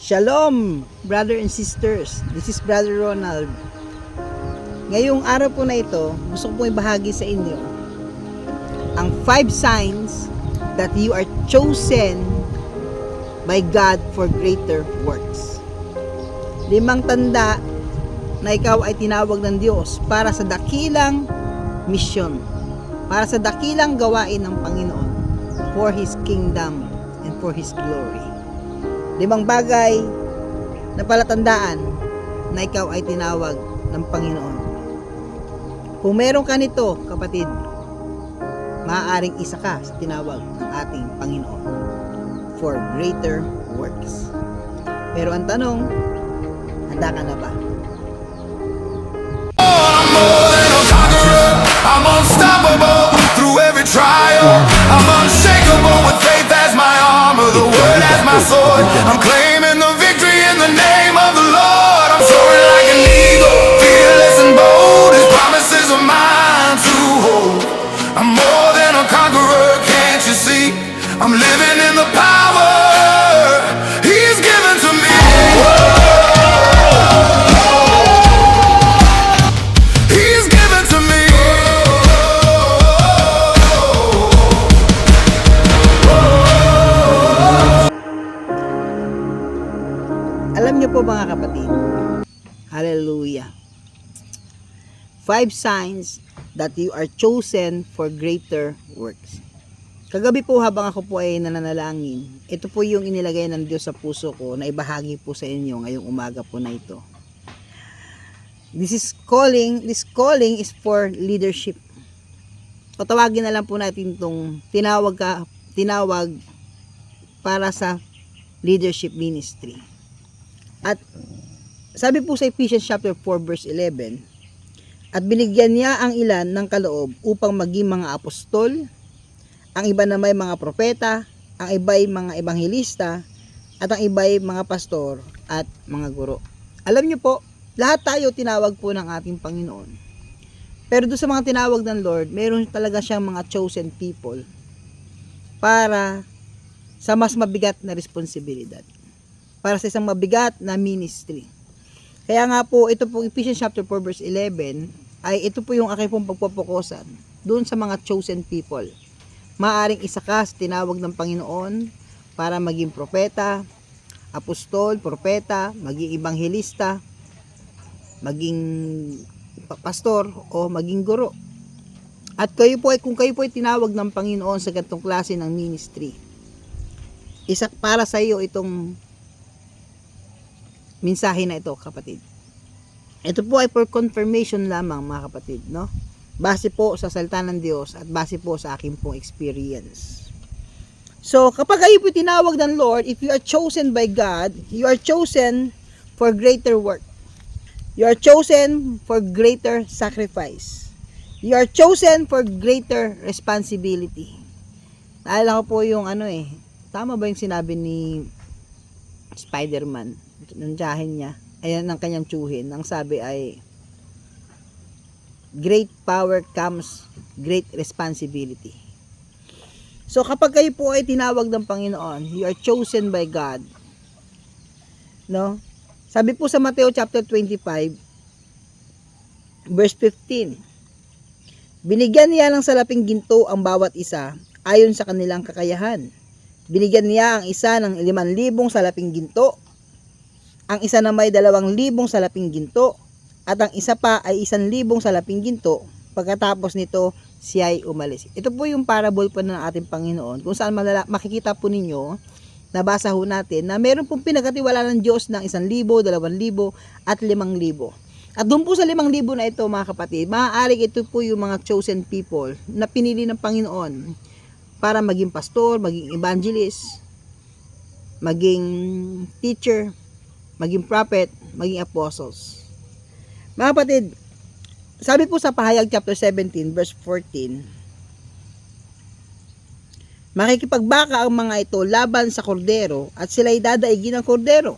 Shalom, brother and sisters. This is Brother Ronald. Ngayong araw po na ito, gusto ko po ibahagi sa inyo ang 5 signs that you are chosen by God for greater works. 5 tanda na ikaw ay tinawag ng Diyos para sa dakilang misyon, para sa dakilang gawain ng Panginoon, for His kingdom and for His glory. 5 bagay na palatandaan na ikaw ay tinawag ng Panginoon. Kung meron ka nito, kapatid, maaaring isa ka sa tinawag ng ating Panginoon for greater works. Pero ang tanong, handa ka na ba? I'm unstoppable through every trial. I'm unshakable with faith as my armor, the word as my sword. I'm claiming the victory in the name of the Lord. I'm soaring like an eagle, fearless and bold. His promises are mine to hold. I'm more than a conqueror, can't you see? I'm living in the power He's given to me. He's given to me. Alam niyo po mga kapatid, hallelujah, 5 signs that you are chosen for greater works. Kagabi po habang ako po ay nananalangin, ito po yung inilagay ng Diyos sa puso ko na ibahagi po sa inyo ngayong umaga po na ito. This calling is for leadership. O tawagin na lang po natin itong tinawag para sa leadership ministry. At sabi po sa Ephesians chapter 4 verse 11, at binigyan niya ang ilan ng kaloob upang maging mga apostol, ang iba na may mga propeta, ang iba ay mga ebanghilista, at ang iba ay mga pastor at mga guro. Alam niyo po, lahat tayo tinawag po ng ating Panginoon. Pero doon sa mga tinawag ng Lord, meron talaga siyang mga chosen people para sa mas mabigat na responsibilidad, para sa isang mabigat na ministry. Kaya nga po, ito po Ephesians chapter 4 verse 11, ay ito po yung aking pong pagpapokusan doon sa mga chosen people. Maaring isa ka sa tinawag ng Panginoon para maging propeta, apostol, propeta, maging ebanghilista, maging pastor, o maging guro. At kayo po kung kayo po ay tinawag ng Panginoon sa ganitong klase ng ministry, isa para sa iyo itong mensahe na ito, kapatid. Ito po ay for confirmation lamang, mga kapatid, no? Base po sa salita ng Diyos at base po sa aking pong experience. So, kapag kayo po tinawag ng Lord, if you are chosen by God, you are chosen for greater work. You are chosen for greater sacrifice. You are chosen for greater responsibility. Naalala ko po yung tama ba yung sinabi ni Spider-Man? Nung tiyahin niya, ayan ang kanyang tsuhin. Ang sabi ay, great power comes great responsibility. So kapag kayo po ay tinawag ng Panginoon, you are chosen by God. No? Sabi po sa Mateo chapter 25 verse 15, binigyan niya ng salaping ginto ang bawat isa ayon sa kanilang kakayahan. Binigyan niya ang isa ng 5,000 salaping ginto, ang isa na may 2,000 salaping ginto, at ang isa pa ay 1,000 salaping ginto. Pagkatapos nito, siya ay umalis. Ito po yung parable po ng ating Panginoon, kung saan makikita po ninyo, nabasa ho natin, na meron pong pinagkatiwala ng Diyos ng 1,000, 2,000, at 5,000. At doon po sa 5,000 na ito, mga kapatid, maaaring ito po yung mga chosen people na pinili ng Panginoon para maging pastor, maging evangelist, maging teacher, maging prophet, maging apostles. Mga kapatid, sabi po sa Pahayag chapter 17 verse 14, makikipagbaka ang mga ito laban sa kordero at sila'y dadaigin ng kordero,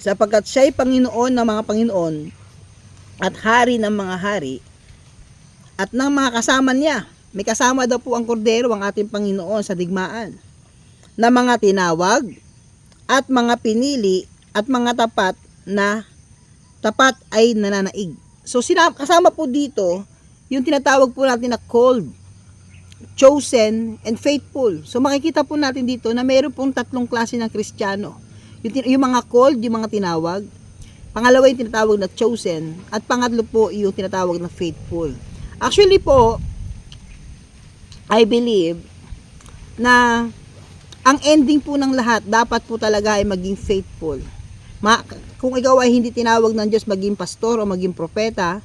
sapagkat siya'y Panginoon ng mga Panginoon at Hari ng mga hari at ng mga kasama niya. May kasama daw po ang kordero, ang ating Panginoon, sa digmaan, na mga tinawag at mga pinili at mga tapat ay nananaig. So kasama po dito yung tinatawag po natin na called, chosen, and faithful. So makikita po natin dito na mayroon pong tatlong klase ng Kristiyano. Yung mga called, yung mga tinawag. Pangalawa yung tinatawag na chosen. At pangatlo po yung tinatawag na faithful. Actually po, I believe na ang ending po ng lahat, dapat po talaga ay maging faithful. Kung ikaw ay hindi tinawag ng Diyos maging pastor o maging propeta,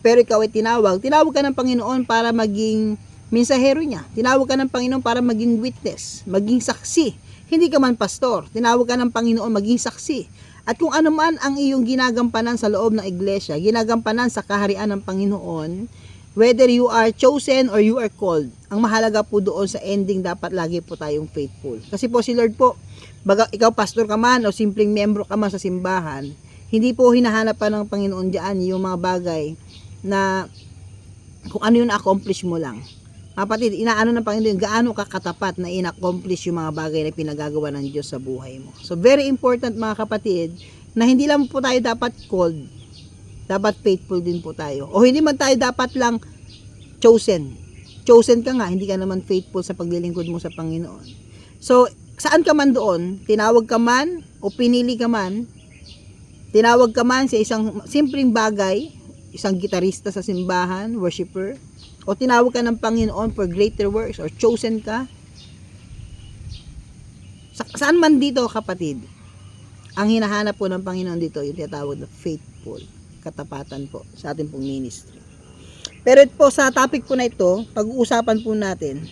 pero ikaw ay tinawag ka ng Panginoon para maging mensahero niya. Tinawag ka ng Panginoon para maging witness, maging saksi. Hindi ka man pastor, tinawag ka ng Panginoon maging saksi. At kung ano man ang iyong ginagampanan sa loob ng iglesia, ginagampanan sa kaharian ng Panginoon, whether you are chosen or you are called, ang mahalaga po doon sa ending, dapat lagi po tayong faithful. Kasi po si Lord po, baga ikaw pastor ka man o simpleng membro ka man sa simbahan, hindi po hinahanap pa ng Panginoon diyan yung mga bagay na kung ano yung na-accomplish mo lang. Kapatid, inaano ng Panginoon, gaano ka katapat na in-accomplish yung mga bagay na pinagagawa ng Diyos sa buhay mo. So, very important mga kapatid, na hindi lang po tayo dapat called, dapat faithful din po tayo. O hindi man tayo dapat lang chosen. Chosen ka nga, hindi ka naman faithful sa paglilingkod mo sa Panginoon. So, saan ka man doon, tinawag ka man o pinili ka man, tinawag ka man sa isang simpleng bagay, isang gitarista sa simbahan, worshiper, o tinawag ka ng Panginoon for greater works, or chosen ka, saan man dito kapatid, ang hinahanap po ng Panginoon dito, yung tinatawag na faithful, katapatan po sa ating pong ministry. Pero po sa topic po na ito, pag-uusapan po natin,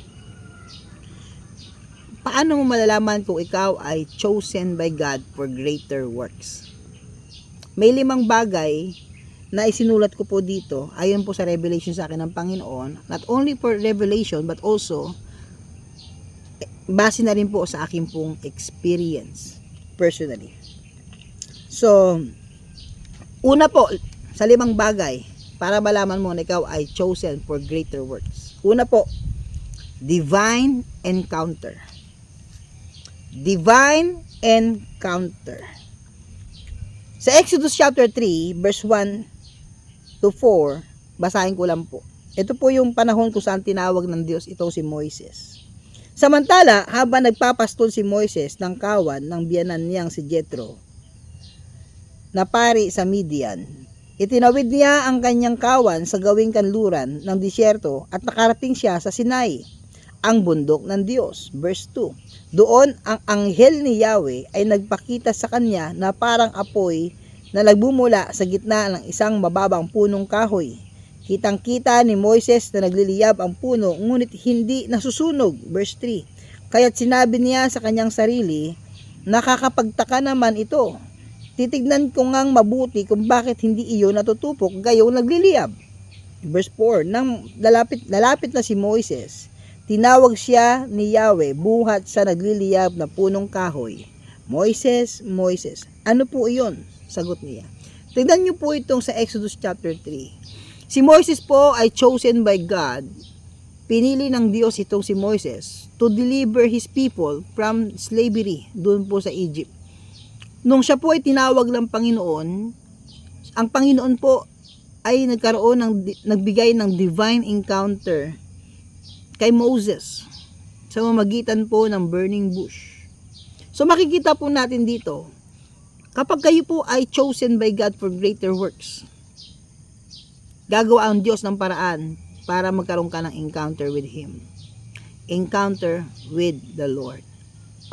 paano mo malalaman kung ikaw ay chosen by God for greater works? May 5 bagay na isinulat ko po dito, ayon po sa revelation sa akin ng Panginoon, not only for revelation, but also, base na rin po sa akin pong experience, personally. So, una po, sa 5 bagay, para malaman mo na ikaw ay chosen for greater works. Una po, divine encounter. Divine encounter. Sa Exodus chapter 3, verse 1 to 4, basahin ko lang po. Ito po yung panahon kung saan tinawag ng Diyos ito si Moises. Samantala, habang nagpapastol si Moises ng kawan ng biyanan niyang si Jethro, na pari sa Midian, itinawid niya ang kanyang kawan sa gawing kanluran ng disyerto at nakarating siya sa Sinai, ang bundok ng Diyos. Verse 2, doon ang anghel ni Yahweh ay nagpakita sa kanya na parang apoy na nagbumula sa gitna ng isang mababang punong kahoy. Kitang-kita ni Moises na nagliliyab ang puno, ngunit hindi nasusunog. Verse 3, kaya't sinabi niya sa kanyang sarili, nakakapagtaka naman ito. Titignan ko ngang mabuti kung bakit hindi iyon natutupok gayong nagliliyab. Verse 4, nang lalapit na si Moises, tinawag siya ni Yahweh buhat sa nagliliyab na punong kahoy. Moises, Moises, ano po iyon? Sagot niya. Tignan niyo po itong sa Exodus chapter 3. Si Moises po ay chosen by God. Pinili ng Diyos itong si Moises to deliver his people from slavery doon po sa Egypt. Nung siya po ay tinawag ng Panginoon, ang Panginoon po ay nagbigay ng divine encounter kay Moses sa mamagitan po ng burning bush. So makikita po natin dito, kapag kayo po ay chosen by God for greater works, gagawa ang Diyos ng paraan para magkaroon ka ng encounter with Him. Encounter with the Lord.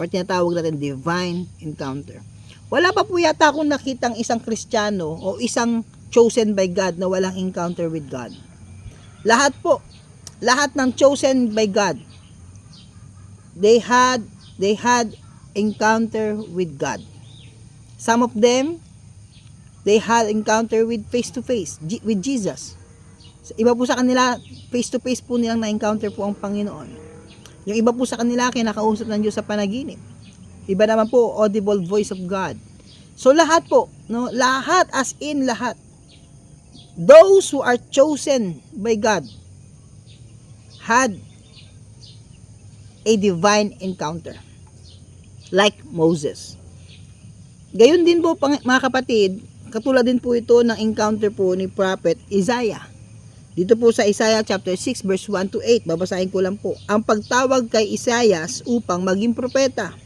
Or tinatawag natin divine encounter. Wala pa po yata akong nakitang isang Kristiyano o isang chosen by God na walang encounter with God. Lahat po, lahat ng chosen by God, they had encounter with God. Some of them, they had encounter with face-to-face, with Jesus. Iba po sa kanila, face-to-face po nilang na-encounter po ang Panginoon. Yung iba po sa kanila, kinakausap ng Diyos sa panaginip. Iba naman po, audible voice of God. So lahat po, no? Lahat, as in lahat. Those who are chosen by God had a divine encounter. Like Moses. Gayon din po mga kapatid, katulad din po ito ng encounter po ni Prophet Isaiah. Dito po sa Isaiah chapter 6 verse 1 to 8, babasahin ko lang po. Ang pagtawag kay Isaias upang maging propeta.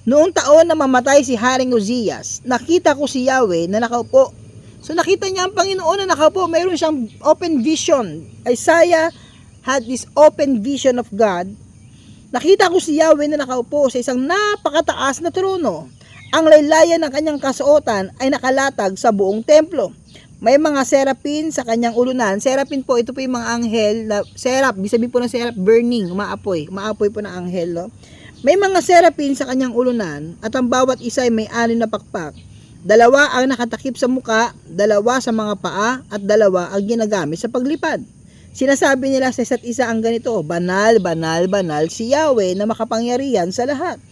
Noong taon na mamatay si Haring Uzias, nakita ko si Yahweh na nakaupo. So nakita niya ang Panginoon na nakaupo, mayroon siyang open vision. Isaiah had this open vision of God. Nakita ko si Yahweh na nakaupo sa isang napakataas na trono. Ang laylayan ng kanyang kasuotan ay nakalatag sa buong templo. May mga serapin sa kanyang ulunan. Serapin po, ito po yung mga anghel. Serap, bisabi po ng serap, burning, umaapoy. Umaapoy po ng anghel. No? May mga serapin sa kanyang ulunan at ang bawat isa ay may 6 na pakpak. 2 ang nakatakip sa muka, 2 sa mga paa, at 2 ang ginagamit sa paglipad. Sinasabi nila sa isa't isa ang ganito, banal, banal, banal si Yahweh na makapangyarihan sa lahat.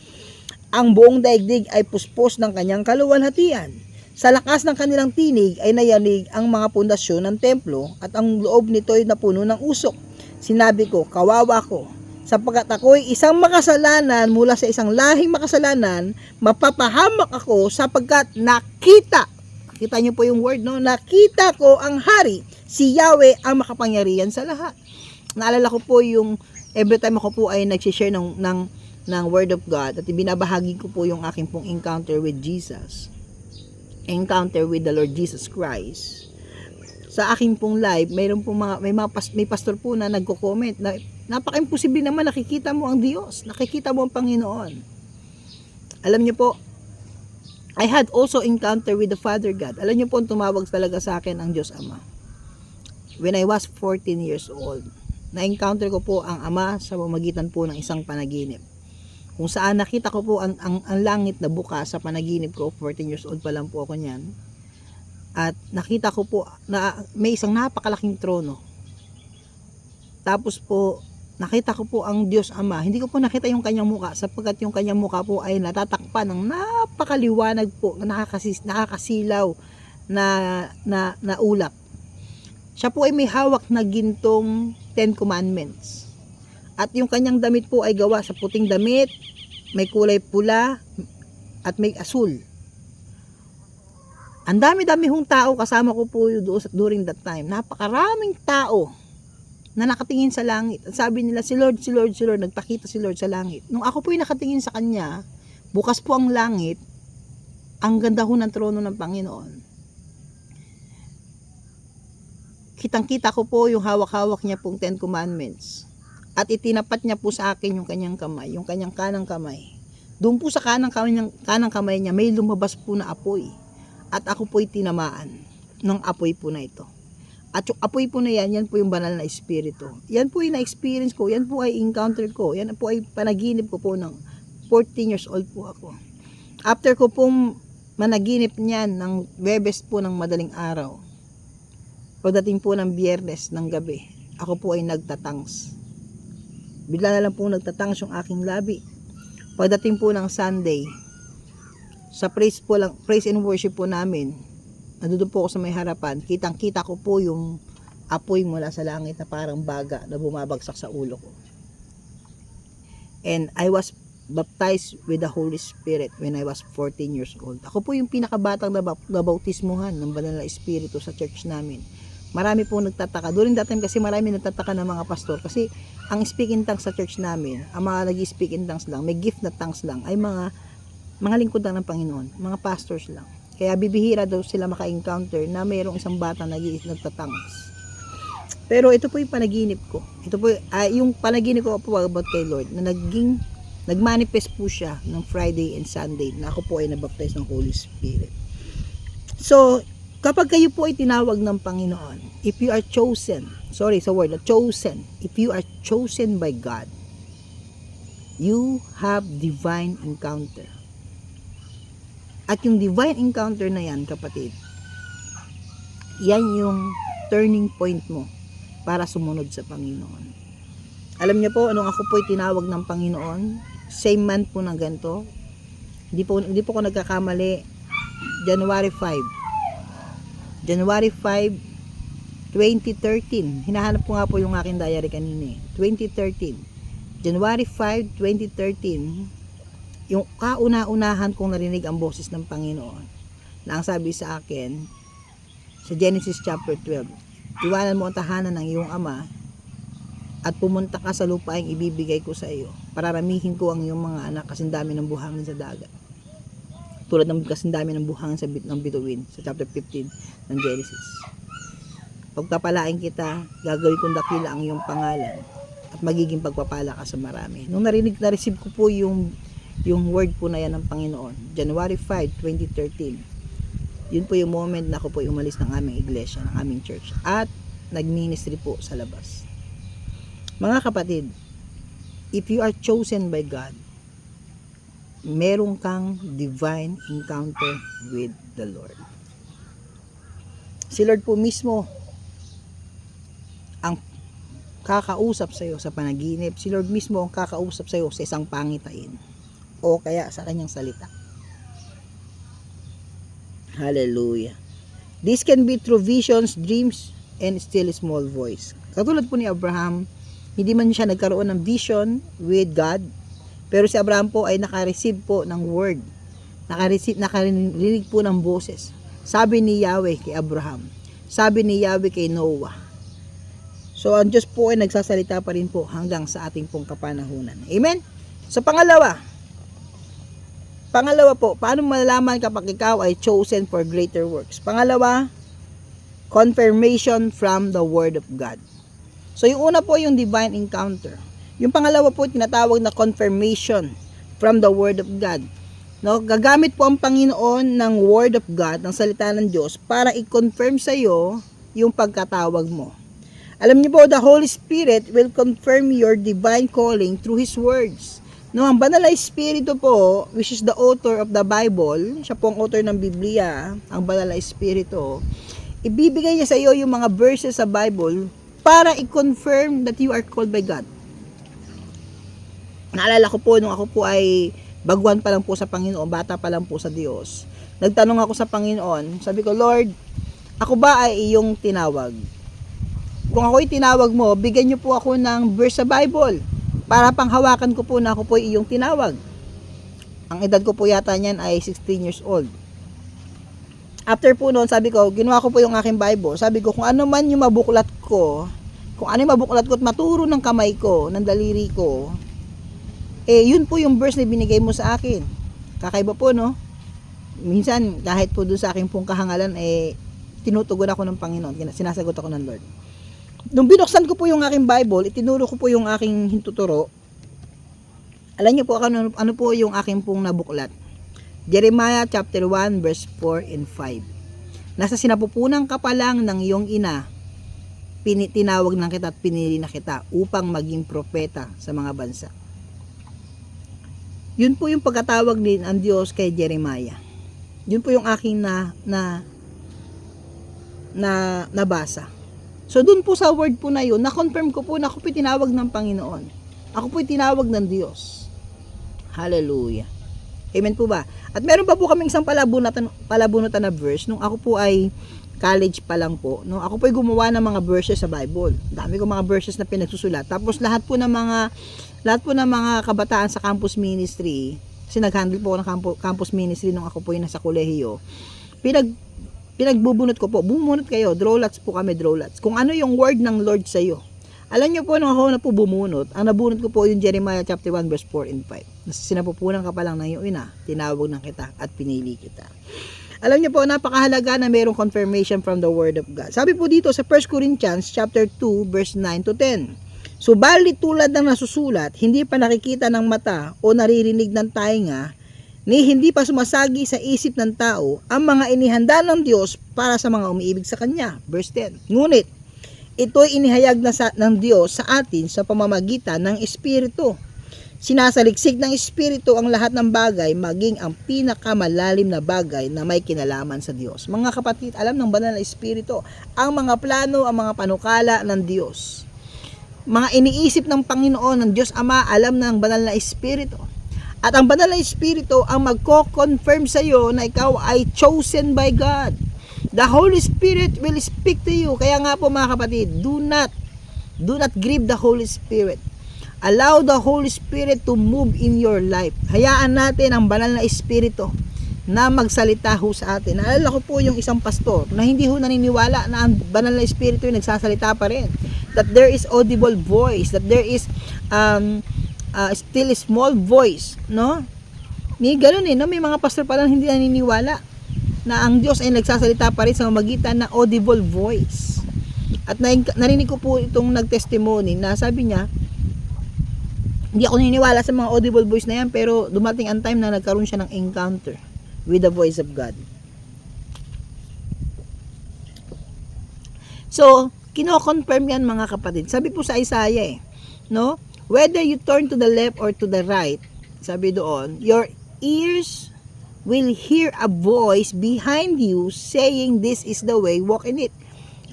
Ang buong daigdig ay puspos ng kanyang kaluwalhatian. Sa lakas ng kanilang tinig ay nayanig ang mga pundasyon ng templo at ang loob nito ay napuno ng usok. Sinabi ko, kawawa ko, sapagkat ako'y isang makasalanan mula sa isang lahing makasalanan, mapapahamak ako sapagkat nakita niyo po yung word, no? Nakita ko ang hari, si Yahweh ang makapangyarihan sa lahat. Naalala ko po yung every time ako po ay nag-share ng word of God at ibinabahagi ko po yung aking pong encounter with Jesus. Encounter with the Lord Jesus Christ. Sa aking pong live, mayroon pong may pastor po na nagko-comment na napaka-imposible naman nakikita mo ang Diyos, nakikita mo ang Panginoon. Alam niyo po, I had also encounter with the Father God. Alam niyo po, tumawag talaga sa akin ang Diyos Ama. When I was 14 years old, na-encounter ko po ang Ama sa pamamagitan po ng isang panaginip. Kung saan nakita ko po ang langit na bukas sa panaginip ko, 14 years old pa lang po ako niyan. At nakita ko po na may isang napakalaking trono. Tapos po, nakita ko po ang Diyos Ama. Hindi ko po nakita yung kanyang muka sapagkat yung kanyang muka po ay natatakpan ng napakaliwanag po, nakakasilaw na ulap. Siya po ay may hawak na gintong 10 Commandments. At yung kanyang damit po ay gawa sa puting damit, may kulay pula, at may asul. Ang dami-dami hong tao kasama ko po during that time. Napakaraming tao na nakatingin sa langit. At sabi nila, si Lord, nagpakita si Lord sa langit. Nung ako po ay nakatingin sa kanya, bukas po ang langit, ang ganda ho ng trono ng Panginoon. Kitang-kita ko po yung hawak-hawak niya pong 10 Commandments. At itinapat niya po sa akin yung kanyang kamay, yung kanyang kanang kamay. Doon po sa kanang kamay niya, may lumabas po na apoy. At ako po'y tinamaan ng apoy po na ito. At yung apoy po na yan po yung banal na espiritu. Yan po yung na-experience ko, yan po ay encounter ko, yan po ay panaginip ko po ng 14 years old po ako. After ko pong managinip niyan ng Webes po ng madaling araw, pagdating po ng Biyernes ng gabi, ako po ay nagtatangs. Bigla na lang po nagtatangs yung aking labi. Pagdating po ng Sunday, sa praise and worship po namin, nandoon po ako sa may harapan, kitang-kita ko po yung apoy mula sa langit na parang baga na bumabagsak sa ulo ko. And I was baptized with the Holy Spirit when I was 14 years old. Ako po yung pinakabatang nabautismuhan ng banal na espiritu sa church namin. Marami po nagtataka. During that time kasi marami nagtataka ng mga pastor kasi ang speak in tongues sa church namin, ang mga nag-speak in tongues lang, may gift na tongues lang, ay mga lingkod lang ng Panginoon, mga pastors lang. Kaya bibihira daw sila maka-encounter na mayroong isang bata na nagtatangs. Pero ito po yung panaginip ko. Ito po yung panaginip ko po about kay Lord na nagmanifest po siya ng Friday and Sunday na ako po ay nabaptize ng Holy Spirit. So, kapag kayo po ay tinawag ng Panginoon, if you are chosen, if you are chosen by God, you have divine encounter. At yung divine encounter na yan, kapatid, yan yung turning point mo para sumunod sa Panginoon. Alam niyo po, anong ako po ay tinawag ng Panginoon, same month po na ganito, hindi po ako nagkakamali, January 5, 2013, hinahanap ko nga po yung aking diary kanina, 2013, January 5, 2013, yung kauna-unahan kong narinig ang boses ng Panginoon na ang sabi sa akin sa Genesis chapter 12, iwanan mo ang tahanan ng iyong ama at pumunta ka sa lupaing ibibigay ko sa iyo. Pararamihin ko ang iyong mga anak kasing dami ng buhangin sa dagat. Tulad ng kasing dami ng buhangin sa ng bituin sa chapter 15 ng Genesis. Pagpapalain kita, gagawin kong dakila ang iyong pangalan at magiging pagpapala ka sa marami. Nung na-receive ko po yung word po na yan ng Panginoon, January 5, 2013, yun po yung moment na ako po umalis ng aming iglesia, ng aming church, at nag-ministry po sa labas. Mga kapatid, if you are chosen by God, meron kang divine encounter with the Lord. Si Lord po mismo ang kakausap sa iyo sa panaginip. Si Lord mismo ang kakausap sa iyo sa isang pangitain o kaya sa kanyang salita. Hallelujah. This can be through visions, dreams, and still small voice. Katulad po ni Abraham, hindi man siya nagkaroon ng vision with God, pero si Abraham po ay nakareceive po ng word. Nakarinig po ng boses. Sabi ni Yahweh kay Abraham. Sabi ni Yahweh kay Noah. So, ang Diyos po ay nagsasalita pa rin po hanggang sa ating pong kapanahunan. Amen? So, pangalawa po, paano malalaman kapag ikaw ay chosen for greater works? Pangalawa, confirmation from the Word of God. So, yung una po yung divine encounter. Yung pangalawa po, tinatawag na confirmation from the Word of God. No, gagamit po ang Panginoon ng Word of God, ng salita ng Diyos, para i-confirm sa iyo yung pagkatawag mo. Alam niyo po, the Holy Spirit will confirm your divine calling through His words. No, ang Banal na Espiritu po, which is the author of the Bible, siya po ang author ng Biblia, ang Banal na Espiritu, ibibigay niya sa iyo yung mga verses sa Bible para i-confirm that you are called by God. Naalala ko po, nung ako po ay baguhan pa lang po sa Panginoon, bata pa lang po sa Diyos, nagtanong ako sa Panginoon, sabi ko, Lord, ako ba ay iyong tinawag? Kung ako'y tinawag mo, bigyan niyo po ako ng verse sa Bible para panghawakan ko po na ako po ay iyong tinawag. Ang edad ko po yata niyan ay 16 years old. After po noon, sabi ko, ginawa ko po yung aking Bible. Sabi ko, kung ano man yung mabuklat ko, kung ano yung mabuklat ko at maturo ng kamay ko, ng daliri ko, yun po yung verse na binigay mo sa akin. Kakaiba po, no? Minsan, kahit po doon sa aking pong kahangalan, tinutugon ako ng Panginoon, sinasagot ako ng Lord. Nung binuksan ko po yung aking Bible, itinuro ko po yung aking hintuturo. Alam niyo po ano po yung aking pong nabuklat. Jeremiah chapter 1 verse 4 and 5. Nasa sinapupunan ka pa lang ng iyong ina, tinawag na kita at pinili na kita upang maging propeta sa mga bansa. Yun po yung pagkatawag din ang Diyos kay Jeremiah. Yun po yung aking nabasa. So, dun po sa word po na yun, na-confirm ko po na ako po tinawag ng Panginoon. Ako po tinawag ng Diyos. Hallelujah. Amen po ba? At meron pa po kaming isang palabunutan na verse nung ako po ay college pa lang po. No, ako po ay gumawa ng mga verses sa Bible. Dami ko mga verses na pinagsusulat. Tapos lahat po ng mga kabataan sa campus ministry, kasi nag-handle po ako ng campus ministry nung ako po yung nasa kolehiyo. Pinagbubunot ko po. Bumunot kayo. Drawlats po kami, drawlats. Kung ano yung word ng Lord sa iyo. Alam niyo po, nung ako na po bumunot, ang nabunot ko po yung Jeremiah chapter 1 verse 4 and 5. Sinapupunan ka pa lang ng iyong ina, tinawag ng kita at pinili kita. Alam niyo po, napakahalaga na mayroong confirmation from the Word of God. Sabi po dito sa 1 Corinthians chapter 2 verse 9 to 10. Subalit tulad ng nasusulat, hindi pa nakikita ng mata o naririnig ng tainga, ni hindi pa sumasagi sa isip ng tao ang mga inihanda ng Diyos para sa mga umiibig sa Kanya. Verse 10. Ngunit, ito'y inihayag ng Diyos sa atin sa pamamagitan ng Espiritu. Sinasaliksik ng Espiritu ang lahat ng bagay, maging ang pinakamalalim na bagay na may kinalaman sa Diyos. Mga kapatid, alam ng Banal na Espiritu ang mga plano, ang mga panukala ng Diyos. Mga iniisip ng Panginoon, ng Diyos Ama, alam ng Banal na Espiritu. At ang Banal na Espiritu ang magko-confirm sa iyo na ikaw ay chosen by God. The Holy Spirit will speak to you. Kaya nga po mga kapatid, do not grieve the Holy Spirit. Allow the Holy Spirit to move in your life. Hayaan natin ang banal na Espiritu na magsalita ho sa atin. Naalala ko po yung isang pastor na hindi ho naniniwala na ang banal na Espiritu yung nagsasalita pa rin. That there is audible voice, that there is still a small voice, no? May ganun no? May mga pastor pa lang hindi naniniwala na ang Diyos ay nagsasalita pa rin sa mamagitan ng audible voice. At narinig ko po itong nagtestimony na sabi niya, hindi ako naniniwala sa mga audible voice na yan, pero dumating ang time na nagkaroon siya ng encounter with the voice of God. So, kino-confirm yan mga kapatid. Sabi po sa Isaiah no? Whether you turn to the left or to the right, sabi doon, your ears will hear a voice behind you saying, this is the way, walk in it.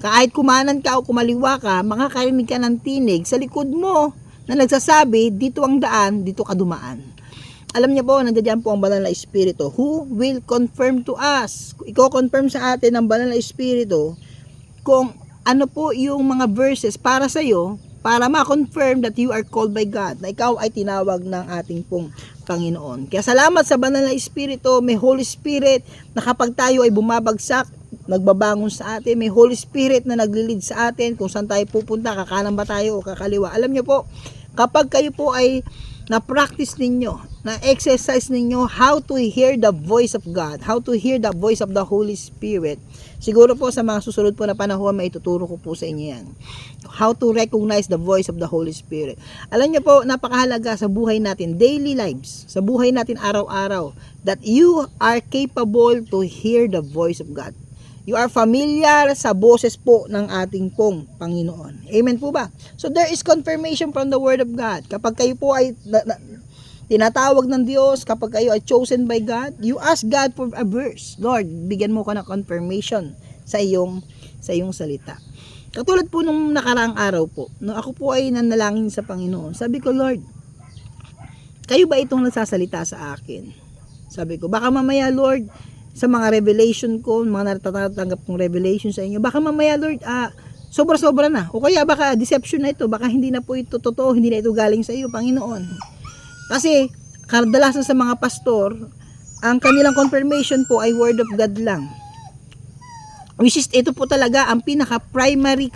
Kahit kumanan ka o kumaliwa ka, makakarinig ka ng tinig sa likod mo na nagsasabi, dito ang daan, dito ka dumaan. Alam niyo po, nandiyan po ang banal na Espiritu who will confirm to us. Iko-confirm sa atin ng banal na Espiritu kung ano po yung mga verses para sa iyo, para ma-confirm that you are called by God, na ikaw ay tinawag ng ating pong Panginoon. Kaya salamat sa banal na Espiritu, may Holy Spirit na kapag tayo ay bumabagsak, nagbabangon sa atin, may Holy Spirit na naglilid sa atin kung saan tayo pupunta, kakanan ba tayo o kakaliwa. Alam niyo po, kapag kayo po ay na-practice ninyo, na-exercise ninyo how to hear the voice of God, how to hear the voice of the Holy Spirit, siguro po sa mga susunod po na panahon, may ituturo ko po sa inyo yan. How to recognize the voice of the Holy Spirit. Alam niyo po, napakahalaga sa buhay natin, daily lives, sa buhay natin araw-araw, that you are capable to hear the voice of God. You are familiar sa boses po ng ating pong Panginoon. Amen po ba? So there is confirmation from the Word of God. Kapag kayo po ay tinatawag ng Diyos, kapag kayo ay chosen by God, you ask God for a verse. Lord, bigyan mo ko ng confirmation sa iyong salita. Katulad po nung nakaraang araw po, no, ako po ay nanalangin sa Panginoon. Sabi ko, Lord, kayo ba itong nagsasalita sa akin? Sabi ko, baka mamaya, Lord, sa mga revelation ko, mga natatanggap kong revelation sa inyo, baka mamaya, Lord, sobra-sobra na. O kaya baka deception na ito, baka hindi na po ito totoo, hindi na ito galing sa iyo, Panginoon. Kasi, kadalasan sa mga pastor, ang kanilang confirmation po ay word of God lang. Which is, ito po talaga ang pinaka-primary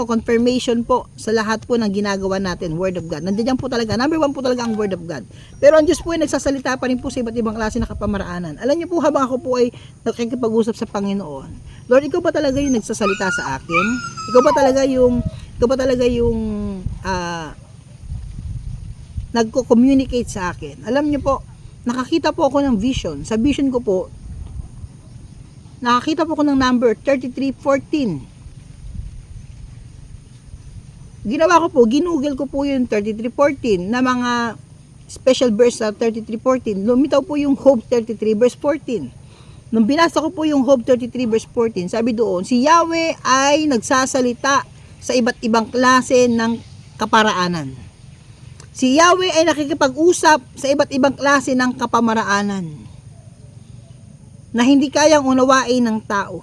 confirmation po sa lahat po ng ginagawa natin, word of God. Nandiyan po talaga, number one po talaga ang word of God. Pero ang Diyos po ay nagsasalita pa rin po sa iba't ibang klase na kapamaraanan. Alam niyo po, habang ako po ay nakikipag-usap sa Panginoon, Lord, ikaw ba talaga yung nagsasalita sa akin? Ikaw ba talaga yung nagko-communicate sa akin? Alam niyo po, nakakita po ako ng vision. Sa vision ko po, nakakita po ko ng number 3314. Ginawa ko po, ginugel ko po yung 3314 na mga special verse sa 3314. Lumitaw po yung Job 33 verse 14. Nung binasa ko po yung Job 33 verse 14, sabi doon, si Yahweh ay nagsasalita sa iba't ibang klase ng kaparaanan. Si Yahweh ay nakikipag-usap sa iba't ibang klase ng kapamaraanan na hindi kayang unawain ng tao.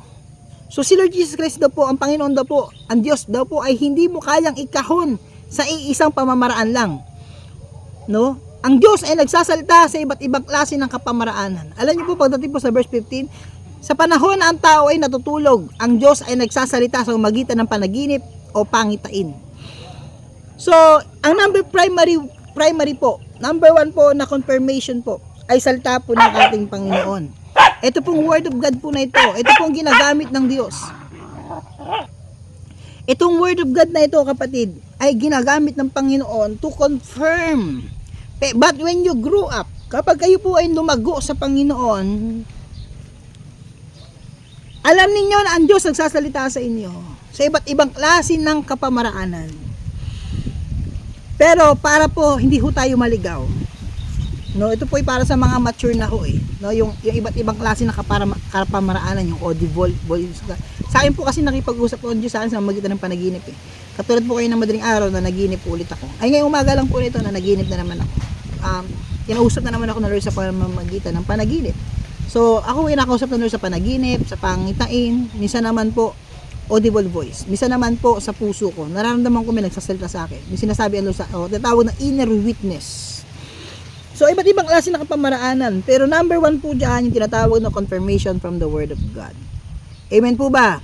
So si Lord Jesus Christ daw po, ang Panginoon daw po, ang Diyos daw po ay hindi mo kayang ikahon sa iisang pamamaraan lang. No? Ang Diyos ay nagsasalita sa iba't ibang klase ng kapamaraanan. Alam niyo po, pagdating po sa verse 15, sa panahon na ang tao ay natutulog, ang Diyos ay nagsasalita sa magitan ng panaginip o pangitain. So, ang primary po, number one po na confirmation po, ay salita po ng ating Panginoon. Ito pong word of God po na ito. Ito pong ginagamit ng Diyos. Itong word of God na ito, kapatid, ay ginagamit ng Panginoon to confirm. But when you grow up, kapag kayo po ay lumago sa Panginoon, alam ninyo na ang Diyos nagsasalita sa inyo sa iba't ibang klase ng kapamaraanan. Pero para po hindi ho tayo maligaw, no, ito po ay para sa mga mature na ho no, yung iba't ibang klase ng kapamaraanan, yung audible voice. Sa akin po kasi nakipag-usap po ang Diyos sa akin sa magitan ng panaginip Katulad po kayo ng madaling araw na naginip po ulit ako. Ay ngayong umaga lang po nito na naginip na naman ako. Kinausap na naman ako ng Lord sa pamamagitan ng panaginip. So ako ay nakausap ng Lord sa panaginip, sa pangitain. Minsan naman po audible voice. Misa naman po sa puso ko, nararamdaman ko may nagsasalita sa akin. May sinasabi ang Lord sa tinatawag na inner witness. So, iba't ibang klase ng kapamaraanan. Pero number 1 po dyan, yung tinatawag na confirmation from the Word of God. Amen po ba?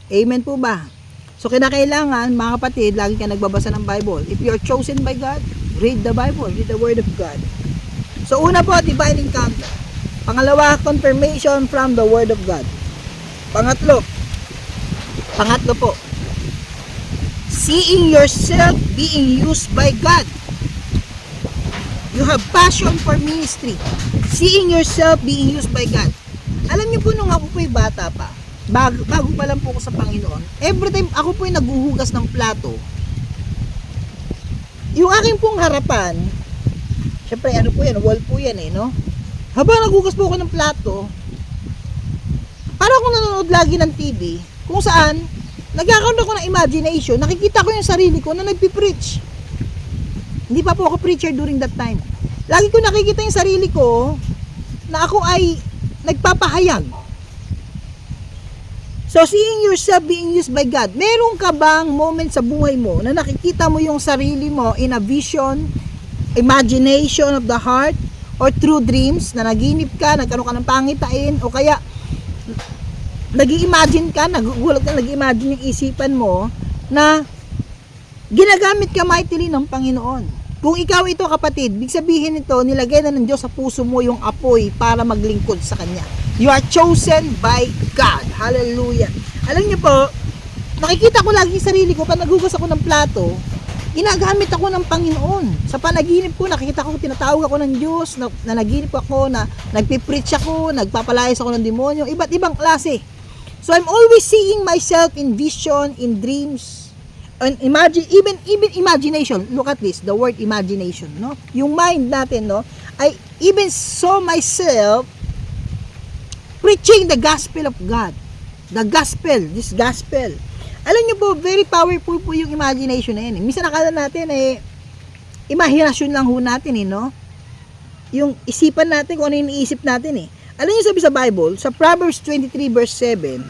Amen po ba? So, kinakailangan, mga kapatid, lagi ka nagbabasa ng Bible. If you are chosen by God, read the Bible, read the Word of God. So, una po, divine encounter. Pangalawa, confirmation from the Word of God. Pangatlo po, seeing yourself being used by God. You have passion for ministry. Seeing yourself being used by God. Alam niyo po, nung ako po'y bata pa, bago pa lang po ako sa Panginoon, every time ako po'y naghuhugas ng plato, yung aking pong harapan, syempre ano po yan, wall po yan no? Habang naghuhugas po ako ng plato, para akong nanonood lagi ng TV, kung saan, nagkakaroon ako ng imagination, nakikita ko yung sarili ko na nagpipreach. Hindi pa po ako preacher during that time. Lagi ko nakikita yung sarili ko na ako ay nagpapahayag. So, seeing yourself being used by God, meron ka bang moment sa buhay mo na nakikita mo yung sarili mo in a vision, imagination of the heart, or through dreams, na naginip ka, nagkaroon ka ng pangitain, o kaya nag-i-imagine ka, nagugulat ka, nag-i-imagine yung isipan mo na ginagamit ka mightily ng Panginoon. Kung ikaw ito, kapatid, big sabihin nito, nilagay na ng Diyos sa puso mo yung apoy para maglingkod sa Kanya. You are chosen by God. Hallelujah. Alam niyo po, nakikita ko lagi yung sarili ko, pag naghugas ako ng plato, ginagamit ako ng Panginoon. Sa panaginip ko, nakikita ko, tinatawag ako ng Diyos, na naginip ako, na nagpipreach ako, nagpapalayas ako ng demonyo, iba't ibang klase. So I'm always seeing myself in vision, in dreams, and imagine, even imagination. Look at this, the word imagination, no? Yung mind natin, no? I even saw myself preaching the gospel of God. The gospel, this gospel. Alam niyo po, very powerful po yung imagination na yan. Minsan nakala natin, imahinasyon lang ho natin, no? Yung isipan natin, kung ano yung iniisip natin, Alam niyo sabi sa Bible, sa Proverbs 23 verse 7,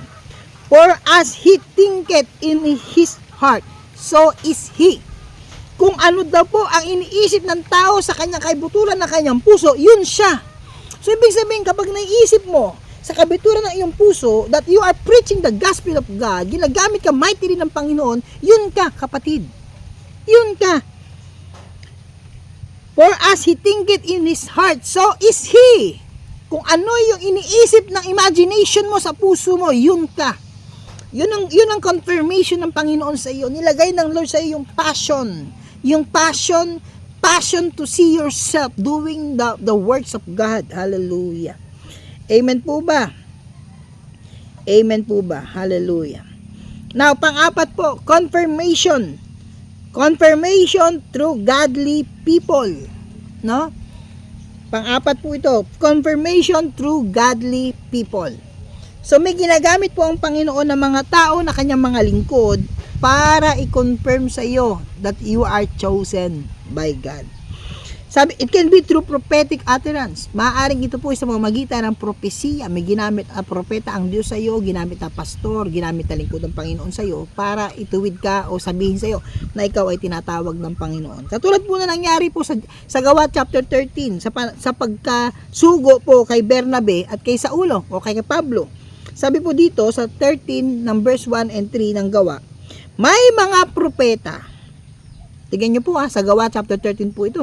for as he thinketh in his heart, so is he. Kung ano daw po ang iniisip ng tao sa kanyang kaibuturan ng kanyang puso, yun siya. So ibig sabihin, kapag naiisip mo sa kabituran ng iyong puso that you are preaching the gospel of God, ginagamit ka mightily ng Panginoon, yun ka, kapatid. Yun ka. For as he thinketh in his heart, so is he. Kung ano yung iniisip ng imagination mo sa puso mo, yun ka. Yun ang confirmation ng Panginoon sa iyo. Nilagay ng Lord sa iyo yung passion. Yung passion to see yourself doing the works of God. Hallelujah. Amen po ba? Amen po ba? Hallelujah. Now, pang-apat po, confirmation. Confirmation through godly people. No? Pang-apat po ito, confirmation through godly people. So may ginagamit po ang Panginoon ng mga tao na kanyang mga lingkod para i-confirm sa iyo that you are chosen by God. Sabi, it can be through prophetic utterance. Maaaring ito po sa pamamagitan ng propesiya. May ginamit ang propeta ang Diyos sa iyo, ginamit ang pastor, ginamit ang lingkod ng Panginoon sa iyo para ituwid ka o sabihin sa iyo na ikaw ay tinatawag ng Panginoon. Katulad po na nangyari po sa Gawa chapter 13 sa pagkasugo po kay Bernabe at kay Saulo o kay Pablo. Sabi po dito sa 13 ng verse 1 and 3 ng Gawa, may mga propeta. Tignan niyo po sa Gawa chapter 13 po ito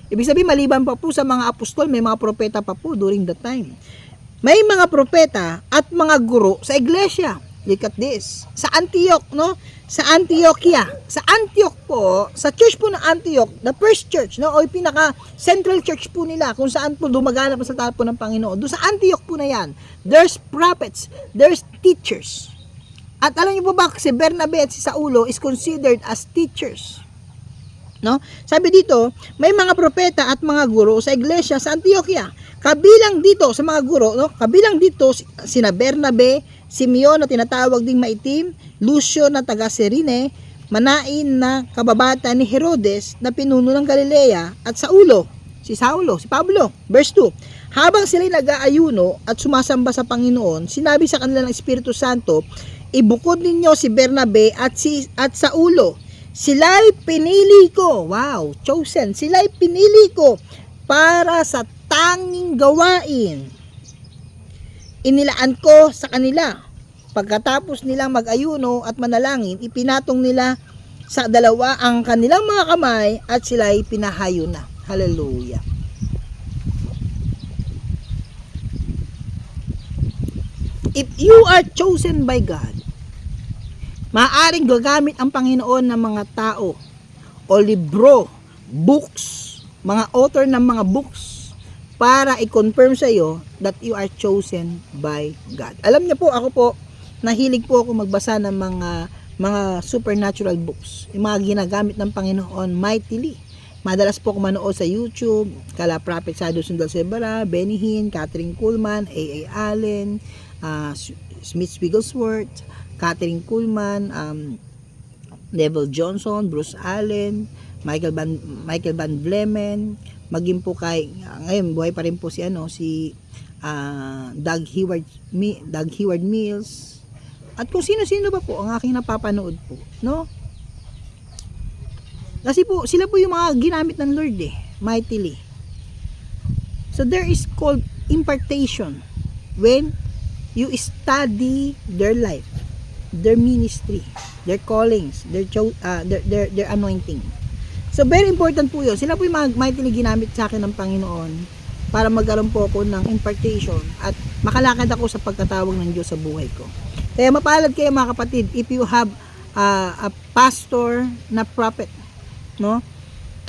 Ibig sabihin, maliban pa po sa mga apostol, may mga propeta pa po during that time. May mga propeta at mga guro sa iglesia. Look at this. Sa Antioch, no? Sa Antioquia. Sa Antioch po, sa church po ng Antioch, the first church, no? O yung pinaka-central church po nila, kung saan po dumaganap ang salita po ng Panginoon. Doon sa Antioch po na yan, there's prophets, there's teachers. At alam niyo po ba, si Bernabe at si Saulo is considered as teachers. No? Sabi dito, may mga propeta at mga guro sa iglesia sa Antioquia. Kabilang dito sa mga guro, no? Kabilang dito sina Bernabe, Simeon na tinatawag ding maitim, Lucio na taga Cirene, Manain na kababata ni Herodes na pinuno ng Galilea, at Saulo, si Pablo. Verse 2, habang sila'y nag-aayuno at sumasamba sa Panginoon, sinabi sa kanila ng Espiritu Santo, ibukod ninyo si Bernabe at Saulo. Sila'y pinili ko. Wow, chosen. Sila'y pinili ko para sa tanging gawain. Inilaan ko sa kanila. Pagkatapos nilang mag-ayuno at manalangin, ipinatong nila sa dalawa ang kanilang mga kamay at sila'y pinahayo na. Hallelujah. If you are chosen by God, maaaring gagamit ang Panginoon ng mga tao o libro, books, mga author ng mga books para i-confirm sa iyo that you are chosen by God. Alam niyo po, ako po, nahilig po ako magbasa ng mga supernatural books. Yung mga ginagamit ng Panginoon mightily. Madalas po ako manood sa YouTube, kala Prophet Sado Sundal Sebara, Benny Hinn, Catherine Kuhlman, A.A. Allen, Smith Wigglesworth, Catherine Kuhlman, Neville Johnson, Bruce Allen, Michael Van Vlemen, maging po ngayon buhay pa rin po si Doug Heward Mills, at kung sino-sino ba po ang aking napapanood po, no? Kasi po sila po yung mga ginamit ng Lord mightily. So there is called impartation when you study their life, their ministry, their callings, their anointing. So very important po yun. Sila po yung mga mightily ginamit sa akin ng Panginoon para magkaroon po ako ng impartation at makalakad ako sa pagkatawag ng Diyos sa buhay ko. Kaya mapalad kayo mga kapatid if you have a pastor na prophet, no?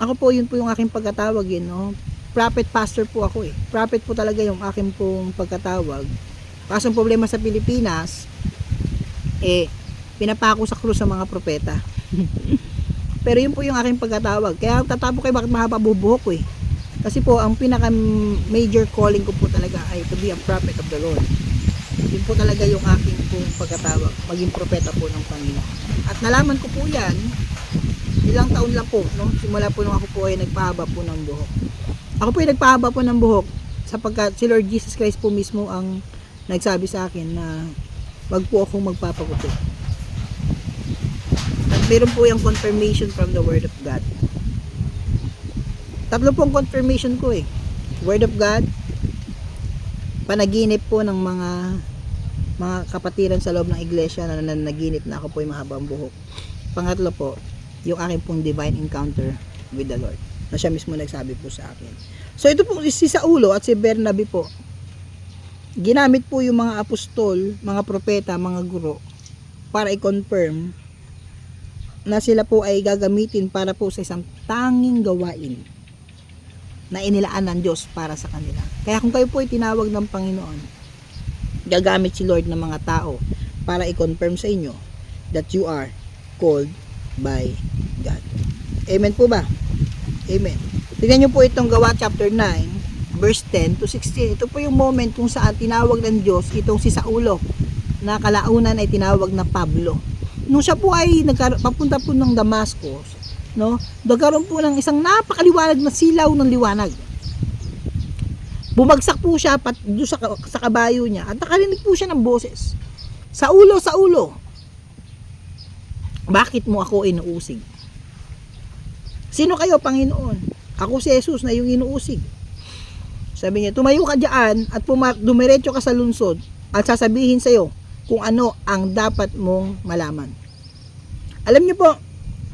Ako po, yun po yung aking pagkatawag, no? Prophet pastor po ako Prophet po talaga yung aking pong pagkatawag. Kaso ang problema sa Pilipinas, pinapako sa krus sa mga propeta. Pero yun po yung aking pagkatawag. Kaya tatapo kayo bakit mahaba bubuhok ko Kasi po, ang pinaka major calling ko po talaga ay to be a prophet of the Lord. Yun po talaga yung aking pong pagkatawag, maging propeta po ng Panginoon. At nalaman ko po yan, ilang taon lang po, no? Simula po nung ako po ay nagpahaba po ng buhok. Ako po ay nagpahaba po ng buhok sapagkat si Lord Jesus Christ po mismo ang nagsabi sa akin na wag po akong magpapaguto. At meron po yung confirmation from the Word of God. Tatlo pong confirmation ko Word of God, panaginip po ng mga kapatiran sa loob ng iglesia na nanaginip na ako po yung mahabang buhok. Pangatlo po, yung aking pong divine encounter with the Lord na siya mismo nagsabi po sa akin. So ito po si Saulo at si Bernabe po, ginamit po yung mga apostol, mga propeta, mga guro para i-confirm na sila po ay gagamitin para po sa isang tanging gawain na inilaan ng Diyos para sa kanila. Kaya kung kayo po ay tinawag ng Panginoon, gagamit si Lord ng mga tao para i-confirm sa inyo that you are called by God. Amen po ba? Amen. Tignan nyo po itong Gawa chapter 9 verse 10 to 16. Ito po yung moment kung saan tinawag ng Diyos itong si Saulo na kalaunan ay tinawag na Pablo. Nung siya po ay papunta po ng Damascus, no? Nagkaroon po ng isang napakaliwanag na silaw ng liwanag. Bumagsak po siya doon sa kabayo niya at nakarinig po siya ng boses. Saulo, Saulo, bakit mo ako inuusig? Sino kayo, Panginoon? Ako si Jesus na yung inuusig. Sabi niya, tumayo ka dyan at dumiretso ka sa lungsod at sasabihin sa'yo kung ano ang dapat mong malaman. Alam niyo po,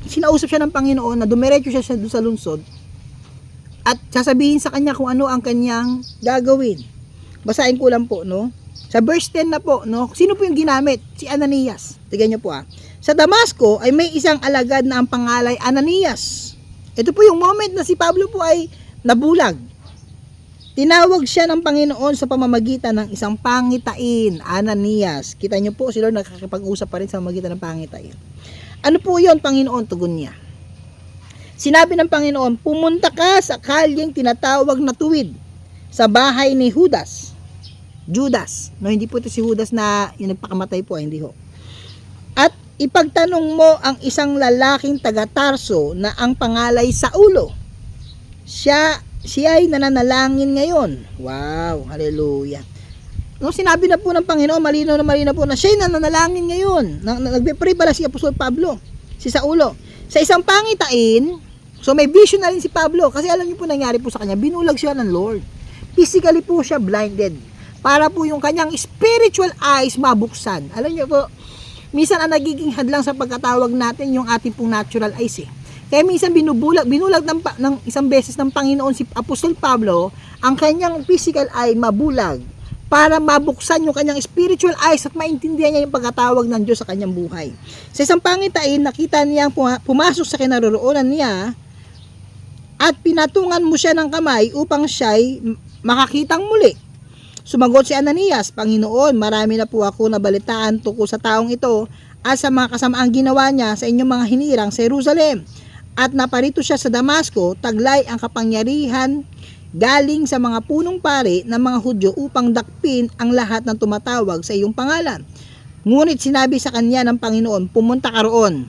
sinausap siya ng Panginoon na dumiretso siya sa lungsod at sasabihin sa kanya kung ano ang kanyang gagawin. Basahin ko lang po, no? Sa verse 10 na po, no? Sino po yung ginamit? Si Ananias. Tignan niyo po Sa Damasco ay may isang alagad na ang pangalay Ananias. Ito po yung moment na si Pablo po ay nabulag. Tinawag siya ng Panginoon sa pamamagitan ng isang pangitain, Ananias. Kita niyo po, si Lord nakakipag-usap pa rin sa pamamagitan ng pangitain. Ano po yun, Panginoon? Tugon niya. Sinabi ng Panginoon, pumunta ka sa kalyeng tinatawag na tuwid sa bahay ni Judas. No, hindi po ito si Judas na yung nagpakamatay po, hindi ho. At ipagtanong mo ang isang lalaking taga-Tarso na ang pangalay Saulo. Siya ay nananalangin ngayon. Wow, hallelujah. no, sinabi na po ng Panginoon, malinaw po na siya na nanalangin ngayon. Nagbe-pray pala si Apostol Pablo, si Saulo. Sa isang pangitain, so may vision na rin si Pablo, kasi alam niyo po nangyari po sa kanya, binulag siya ng Lord. Physically po siya blinded, para po yung kanyang spiritual eyes mabuksan. Alam niyo po, minsan ang nagiging hadlang sa pagkatawag natin yung ating pong natural eyes eh. Kaya minsan binulag ng isang beses ng Panginoon si Apostol Pablo, ang kanyang physical eye mabulag para mabuksan yung kanyang spiritual eyes at maintindihan niya yung pagkatawag ng Diyos sa kanyang buhay. Sa isang pangitain, nakita niya pumasok sa kinaroroonan niya at pinatungan mo siya ng kamay upang siya'y makakitang muli. Sumagot si Ananias, Panginoon, marami na po ako nabalitaan tungkol sa taong ito at sa mga kasamaang ginawa niya sa inyong mga hinirang sa Jerusalem. At naparito siya sa Damasco, taglay ang kapangyarihan galing sa mga punong pari ng mga Hudyo upang dakpin ang lahat ng tumatawag sa iyong pangalan. Ngunit sinabi sa kanya ng Panginoon, pumunta ka roon,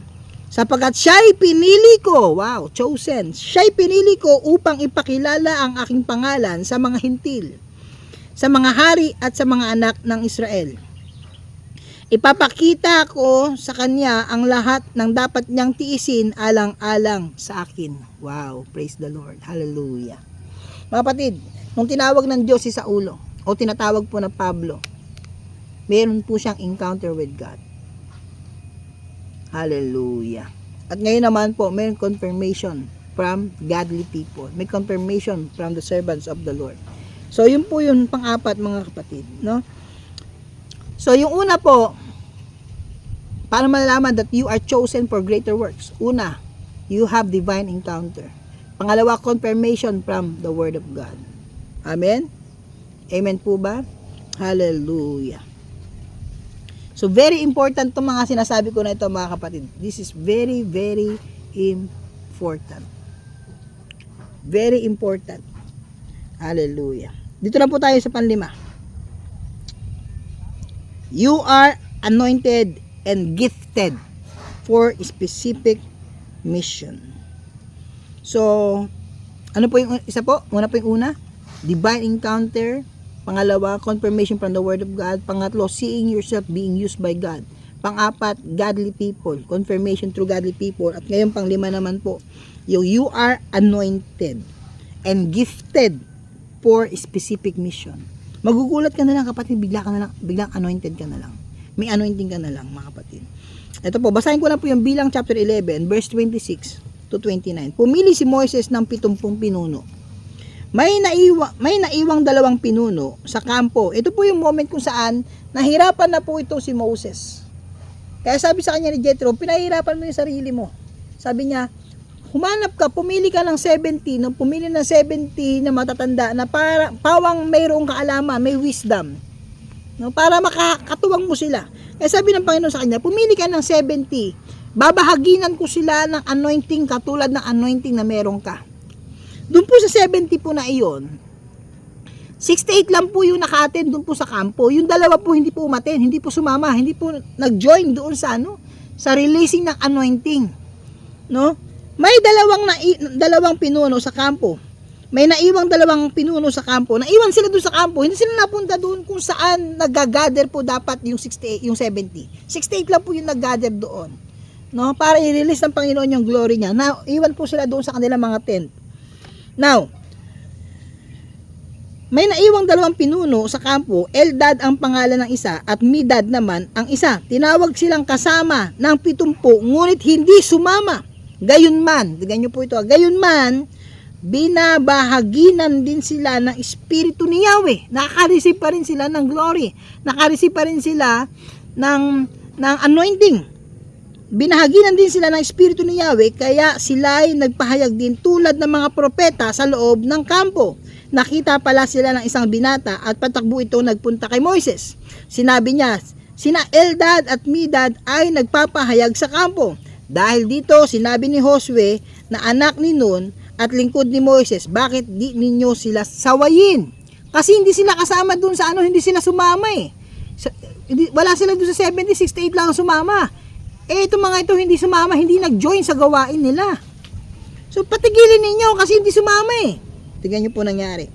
sapagkat siya'y pinili ko, wow, chosen, siya'y pinili ko upang ipakilala ang aking pangalan sa mga hintil, sa mga hari at sa mga anak ng Israel. Ipapakita ko sa kanya ang lahat ng dapat niyang tiisin alang-alang sa akin. Wow, praise the Lord. Hallelujah. Mga kapatid, nung tinawag ng Diyos si Saulo, o tinatawag po na Pablo, meron po siyang encounter with God. Hallelujah. At ngayon naman po, may confirmation from godly people. May confirmation from the servants of the Lord. So, yun po yung pang-apat, mga kapatid, no? So, yung una po, para malalaman that you are chosen for greater works. Una, you have divine encounter. Pangalawa, confirmation from the Word of God. Amen? Amen po ba? Hallelujah. So, very important itong mga sinasabi ko na ito, mga kapatid. This is very, very important. Very important. Hallelujah. Dito na po tayo sa panlima. You are anointed and gifted for specific mission. So, ano po yung isa po? Una po yung una, divine encounter. Pangalawa, confirmation from the Word of God. Pangatlo, seeing yourself being used by God. Pang-apat, godly people. Confirmation through godly people. At ngayon, panglima naman po, yung you are anointed and gifted for specific mission. Magugulat ka na lang, kapatid, biglang anointed ka na lang. May anointing ka na lang, mga kapatid. Ito po, basahin ko lang po yung Bilang chapter 11, verse 26 to 29. Pumili si Moises ng 70 pinuno. May naiwang 2 pinuno sa kampo. Ito po yung moment kung saan nahirapan na po ito si Moses. Kaya sabi sa kanya ni Jethro, pinahirapan mo yung sarili mo. Sabi niya, humanap ka, pumili ka ng 70, no? Pumili ng 70 na matatanda na para pawang mayroong kaalaman, may wisdom, no? Para makakatuwang mo sila. Kaya sabi ng Panginoon sa kanya, pumili ka ng 70, babahaginan ko sila ng anointing katulad ng anointing na meron ka. Doon po sa 70 po na iyon, 68 lang po yung naka-attend doon po sa kampo. Yung 2 po hindi po umattend, hindi po sumama, hindi po nag-join doon sa sa releasing ng anointing, no? May dalawang pinuno sa kampo. May naiwang 2 pinuno sa kampo. Naiwan sila doon sa kampo. Hindi sila napunta doon kung saan nag-gather po dapat yung 68, yung 70. 68 lang po yung nag-gather doon, no? Para i-release ng Panginoon yung glory niya. Now, iwan po sila doon sa kanilang mga tent. Now, may naiwang 2 pinuno sa kampo. Eldad ang pangalan ng isa at Medad naman ang isa. Tinawag silang kasama ng 70, ngunit hindi sumama. Gayunman, tignan nyo po ito, gayunman, binabahaginan din sila ng Espiritu ni Yahweh. Nakareceive pa rin sila ng glory. Nakareceive pa rin sila ng anointing. Binahaginan din sila ng Espiritu ni Yahweh, kaya sila ay nagpahayag din tulad ng mga propeta sa loob ng kampo. Nakita pala sila ng isang binata at patakbo ito nagpunta kay Moises. Sinabi niya, sina Eldad at Medad ay nagpapahayag sa kampo. Dahil dito, sinabi ni Josue na anak ni Nun at lingkod ni Moises, bakit di ninyo sila sawayin? Kasi hindi sila kasama dun sa hindi sila sumama eh. Wala sila dun sa 70, 68 lang sumama. Eh, itong mga ito hindi sumama, hindi nag-join sa gawain nila. So, patigilin ninyo kasi hindi sumama eh. Tingnan nyo po nangyari.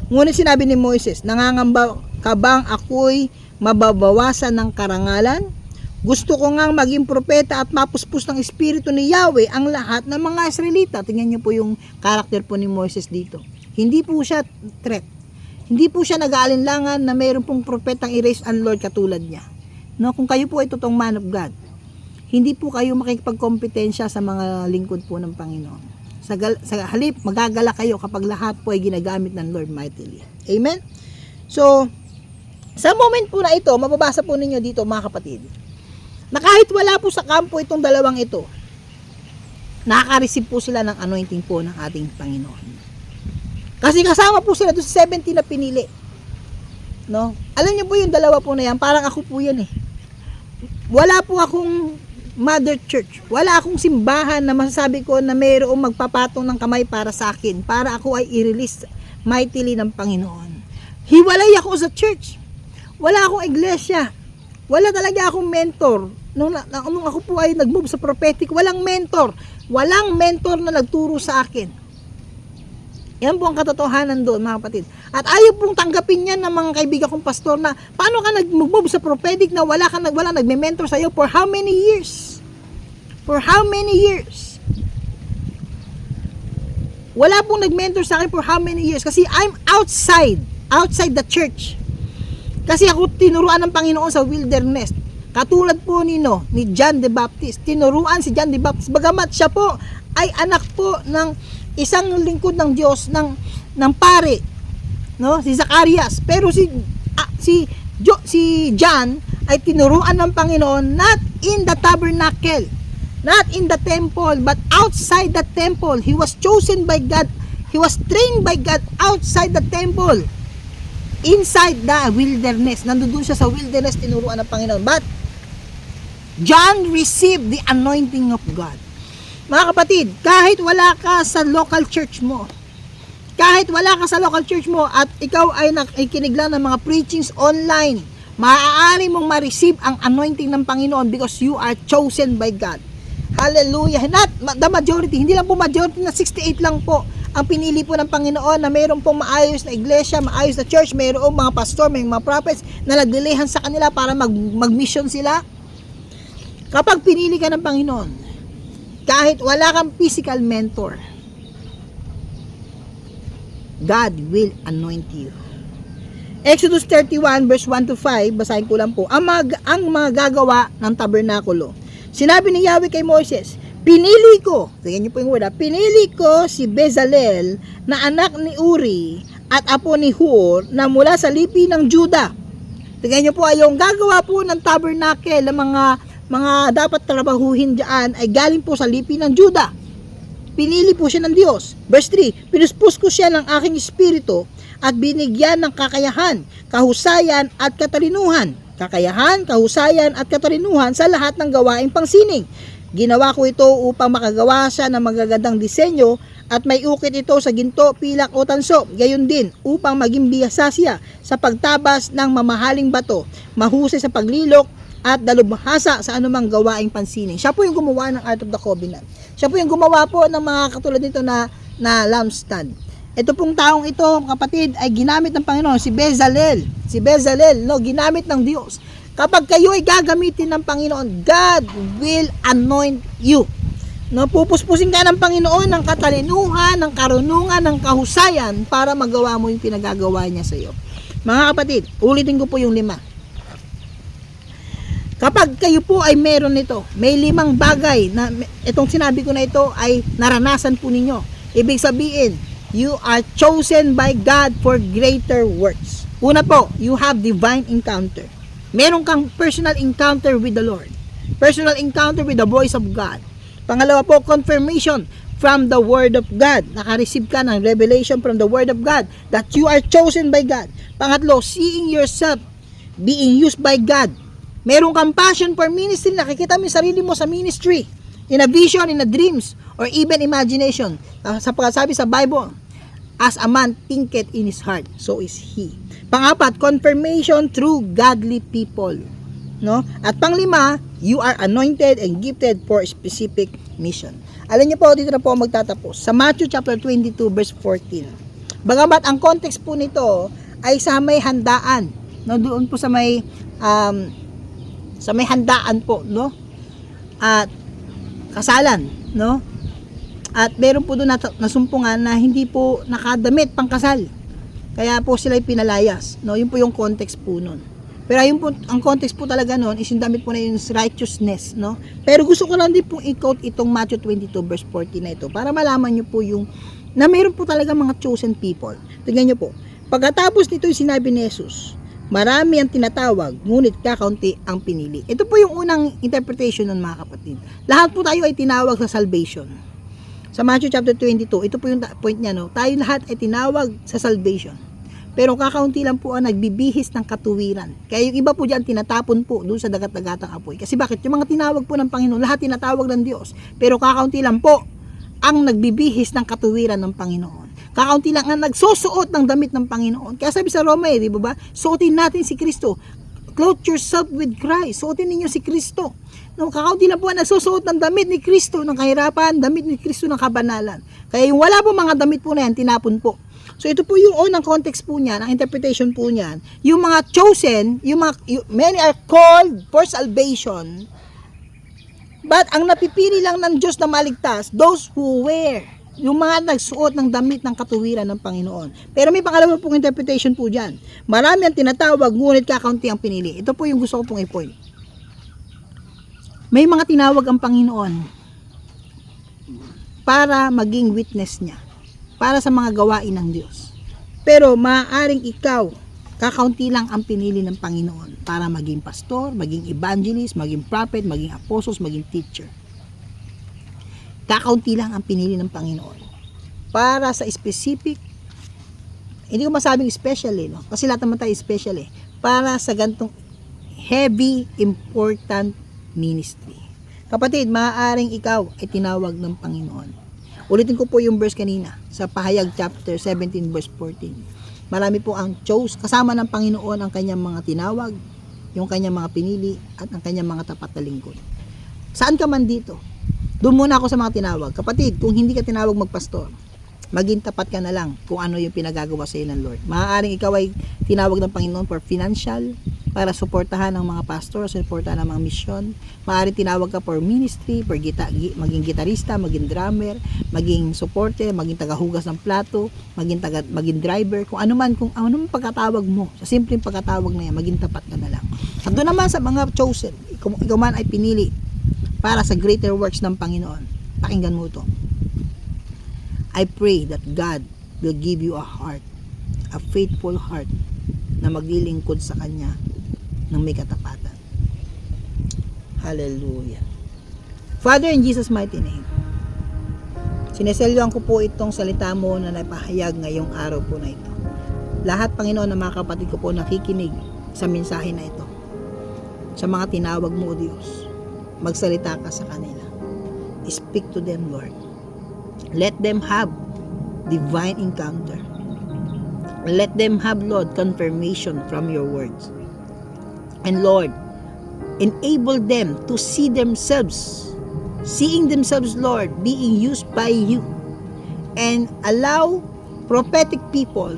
Ngunit sinabi ni Moises, nangangamba ka bang ako'y mababawasan ng karangalan? Gusto ko ngang maging propeta at mapuspos ng espiritu ni Yahweh ang lahat ng mga Israelita. Tingnan niyo po yung karakter po ni Moses dito. Hindi po siya threat. Hindi po siya nag-aalinlangan na mayroon pong propetang i-raise ang Lord katulad niya. No, kung kayo po ay totoong man of God, hindi po kayo makikipagkompetensya sa mga lingkod po ng Panginoon. Sa halip, magagala kayo kapag lahat po ay ginagamit ng Lord mightily. Amen? So, sa moment po na ito, mababasa po ninyo dito mga kapatid, na kahit wala po sa kampo itong dalawang ito, nakaka-receive po sila ng anointing po ng ating Panginoon. Kasi kasama po sila doon sa 70 na pinili. No? Alam niyo po yung dalawa po na yan, parang ako po yan eh. Wala po akong mother church. Wala akong simbahan na masasabi ko na mayroong magpapatong ng kamay para sa akin, para ako ay i-release mightily ng Panginoon. Hiwalay ako sa church. Wala akong iglesia. Wala talaga akong mentor. Nung ako po ay nag-move sa prophetic, walang mentor. Walang mentor na nagturo sa akin. Yan po ang katotohanan doon, mga kapatid. At ayaw pong tanggapin yan ng mga kaibigan kong pastor na paano ka nag-move sa prophetic na wala nagme-mentor sa iyo for how many years? For how many years? Wala pong nag-mentor sa akin for how many years? Kasi I'm outside the church. Kasi ako tinuruan ng Panginoon sa wilderness. Katulad po ni John the Baptist. Tinuruan si John the Baptist. Bagamat siya po ay anak po ng isang lingkod ng Diyos ng pare, no? Si Zacarias. Pero si John ay tinuruan ng Panginoon not in the tabernacle, not in the temple, but outside the temple. He was chosen by God. He was trained by God outside the temple. Inside the wilderness. Nandoon siya sa wilderness, tinuruan ng Panginoon. But John received the anointing of God. Mga kapatid, kahit wala ka sa local church mo, at ikaw ay nakikinig lang ng mga preachings online, maaari mong ma-receive ang anointing ng Panginoon because you are chosen by God. Hallelujah. Not the majority, hindi lang po majority na 68 lang po ang pinili po ng Panginoon na mayroon pong maayos na iglesia, maayos na church, mayroong mga pastor, may mga prophets na naglilihan sa kanila para mag-mission sila. Kapag pinili ka ng Panginoon, kahit wala kang physical mentor, God will anoint you. Exodus 31 verse 1 to 5, basahin ko lang po. Ang mga gagawa ng tabernakulo. Sinabi ni Yahweh kay Moses, pinili ko, tingnan niyo po yung word, pinili ko si Bezalel na anak ni Uri at apo ni Hur na mula sa lipi ng Juda. Tingnan niyo po, yung gagawa po ng tabernacle, ng mga dapat trabahuhin diyan ay galing po sa lipi ng Juda. Pinili po siya ng Diyos. Verse 3, pinuspos ko siya ng aking espiritu at binigyan ng kakayahan, kahusayan at katalinuhan. Kakayahan, kahusayan at katalinuhan sa lahat ng gawaing pangsining. Ginawa ko ito upang makagawa siya ng magagandang disenyo at may ukit ito sa ginto, pilak o tanso. Gayon din upang maging biyasa siya sa pagtabas ng mamahaling bato, mahusay sa paglilok at dalubhasa sa anumang gawaing pansining. Siya po yung gumawa ng Ark of the Covenant. Siya po yung gumawa po ng mga katulad nito na lampstand. Ito pong taong ito, kapatid, ay ginamit ng Panginoon, si Bezalel. Si Bezalel, ginamit ng Diyos. Kapag kayo ay gagamitin ng Panginoon, God will anoint you. Pupuspusin ka ng Panginoon ng katalinuhan, ng karunungan, ng kahusayan para magawa mo yung pinagagawa niya sa iyo. Mga kapatid, ulitin ko po yung 5. Kapag kayo po ay meron nito, may 5 bagay na itong sinabi ko na ito ay naranasan po ninyo. Ibig sabihin, you are chosen by God for greater works. Una po, you have divine encounter. Meron kang personal encounter with the Lord. Personal encounter with the voice of God. Pangalawa po, confirmation from the Word of God. Naka-receive ka ng revelation from the Word of God that you are chosen by God. Pangatlo, seeing yourself being used by God. Meron kang passion for ministry, nakikita mo yung sarili mo sa ministry, in a vision, in a dreams, or even imagination. Sapagkat sabi sa Bible, as a man thinketh in his heart, so is he. Pangapat, confirmation through godly people. At panglima, you are anointed and gifted for a specific mission. Alam niyo po, dito na po magtatapos. Sa Matthew chapter 22 verse 14. Bagamat ang context po nito ay sa may handaan. no, doon po sa may handaan po, no, at kasalan, no, at meron po doon nasumpungan na hindi po nakadamit pangkasal, kaya po sila pinalayas, no, yun po yung context po nun. Pero ayun po, ang context po talaga nun is yung damit po na yung righteousness, no. Pero gusto ko lang din pong i-quote itong Matthew 22 verse 40 na ito para malaman nyo po yung na meron po talaga mga chosen people. Tingnan nyo po, pagkatapos nito yung sinabi ni Jesus, marami ang tinatawag, ngunit kakaunti ang pinili. Ito po yung unang interpretation ng mga kapatid. Lahat po tayo ay tinawag sa salvation. Sa Matthew chapter 22, ito po yung point niya, no? Tayo lahat ay tinawag sa salvation. Pero kakaunti lang po ang nagbibihis ng katuwiran. Kaya yung iba po dyan tinatapon po doon sa dagat-dagatang apoy. Kasi bakit? Yung mga tinawag po ng Panginoon, lahat tinatawag ng Diyos. Pero kakaunti lang po ang nagbibihis ng katuwiran ng Panginoon. Kakaunti lang ang nagsusuot ng damit ng Panginoon. Kaya sabi sa Roma, di ba? Suotin natin si Kristo. Clothe yourself with Christ. Suotin ninyo si Kristo. No, kakaunti lang po ang nagsusuot ng damit ni Kristo ng kahirapan, damit ni Kristo ng kabanalan. Kaya yung wala po mga damit po na yan, tinapon po. So ito po yung unang context po niyan, ang interpretation po niyan, yung mga chosen, many are called for salvation, but ang napipili lang ng Diyos na maligtas, those who wear, yung mga nagsuot ng damit ng katuwiran ng Panginoon. Pero may pangalawa pong interpretation po dyan. Marami ang tinatawag, ngunit kakaunti ang pinili. Ito po yung gusto ko pong i-point. May mga tinawag ang Panginoon para maging witness niya, para sa mga gawain ng Diyos. Pero maaaring ikaw, kakaunti lang ang pinili ng Panginoon para maging pastor, maging evangelist, maging prophet, maging apostles, maging teacher. Kakaunti lang ang pinili ng Panginoon para sa specific, hindi ko masabing special no? Kasi lahat naman tayo special para sa gantong heavy, important ministry. Kapatid, maaaring ikaw ay tinawag ng Panginoon. Ulitin ko po yung verse kanina sa Pahayag chapter 17 verse 14. Marami po ang kasama ng Panginoon ang kanyang mga tinawag, yung kanyang mga pinili at ang kanyang mga tapat na lingkod. Saan ka man dito? Doon muna ako sa mga tinawag. Kapatid, kung hindi ka tinawag magpastor, maging tapat ka na lang kung ano yung pinagagawa sa iyo ng Lord. Maaaring ikaw ay tinawag ng Panginoon for financial, para suportahan ng mga pastor, suportahan ng mga misyon. Maaaring tinawag ka for ministry, for maging gitarista, maging drummer, maging supporter, maging tagahugas ng plato, maging driver, kung ano man pagkatawag mo. Sa simpleng pagkatawag na yan, maging tapat ka na lang. At doon naman sa mga chosen, ikaw man ay pinili para sa greater works ng Panginoon. Pakinggan mo ito. I pray that God will give you a heart, a faithful heart, na maglilingkod sa Kanya ng may katapatan. Hallelujah. Father, in Jesus' mighty name, sineselyoan ko po itong salita mo na napahayag ngayong araw po na ito. Lahat, Panginoon, ng mga kapatid ko po nakikinig sa mensahe na ito. Sa mga tinawag mo, O Diyos, magsalita ka sa kanila. Speak to them, Lord. Let them have divine encounter. Let them have, Lord, confirmation from your words. And Lord, enable them to see themselves, seeing themselves, Lord, being used by you. And allow prophetic people,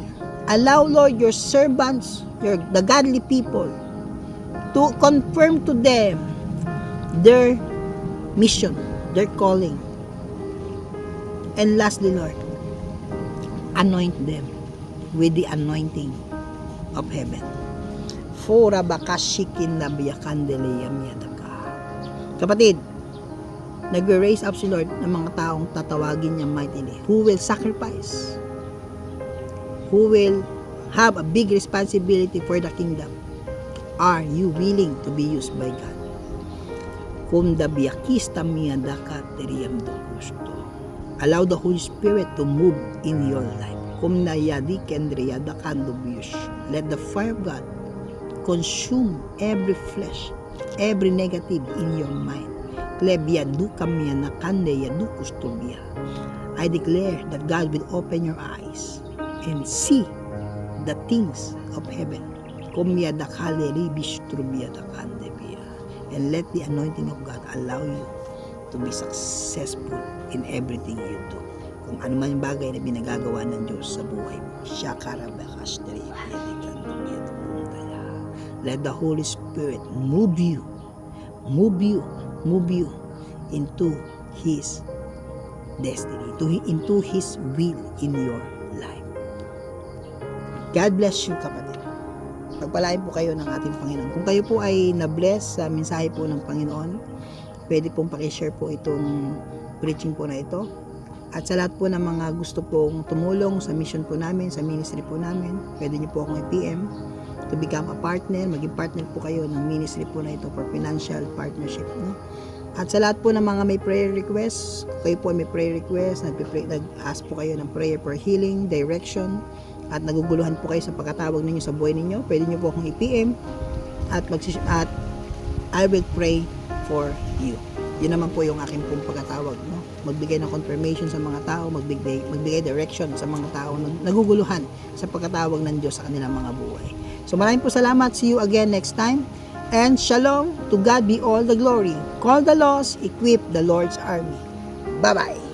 allow, Lord, your servants, the godly people, to confirm to them their mission, their calling. And lastly, Lord, anoint them with the anointing of heaven. Fora bakashikin na biyakandeleyam yadaka. Kapatid, nag-raise up si Lord ng mga taong tatawagin niya mightily, who will sacrifice, who will have a big responsibility for the kingdom. Are you willing to be used by God? Kum da biyakista miyadaka teriyam dokusto. Allow the Holy Spirit to move in your life. Kum na yadi kendriyada kandubiyush. Let the fire of God consume every flesh, every negative in your mind. I declare that God will open your eyes and see the things of heaven. And let the anointing of God allow you to be successful in everything you do. Kung ano man yung bagay na binagagawa ng Diyos sa buhay mo. Let the Holy Spirit move you into His destiny, into His will in your life. God bless you, kapatid. Pagpalain po kayo ng ating Panginoon. Kung kayo po ay na-bless sa mensahe po ng Panginoon, pwede pong pakishare po itong preaching po na ito. At sa lahat po ng mga gusto pong tumulong sa mission po namin, sa ministry po namin, pwede niyo po akong i-PM to become a partner. Maging partner po kayo ng ministry po na ito for financial partnership. No? At sa lahat po ng mga may prayer requests, kayo po ay may prayer request, nag-ask po kayo ng prayer for healing, direction, at naguguluhan po kayo sa pagkatawag ninyo sa buhay ninyo, pwede nyo po akong i-PM at I will pray for you. Yun naman po yung aking pong pagkatawag. No? Magbigay ng confirmation sa mga tao, magbigay direction sa mga tao na naguguluhan sa pagkatawag ng Diyos sa kanilang mga buhay. So maraming po salamat. See you again next time. And shalom, to God be all the glory. Call the lost, equip the Lord's army. Bye-bye.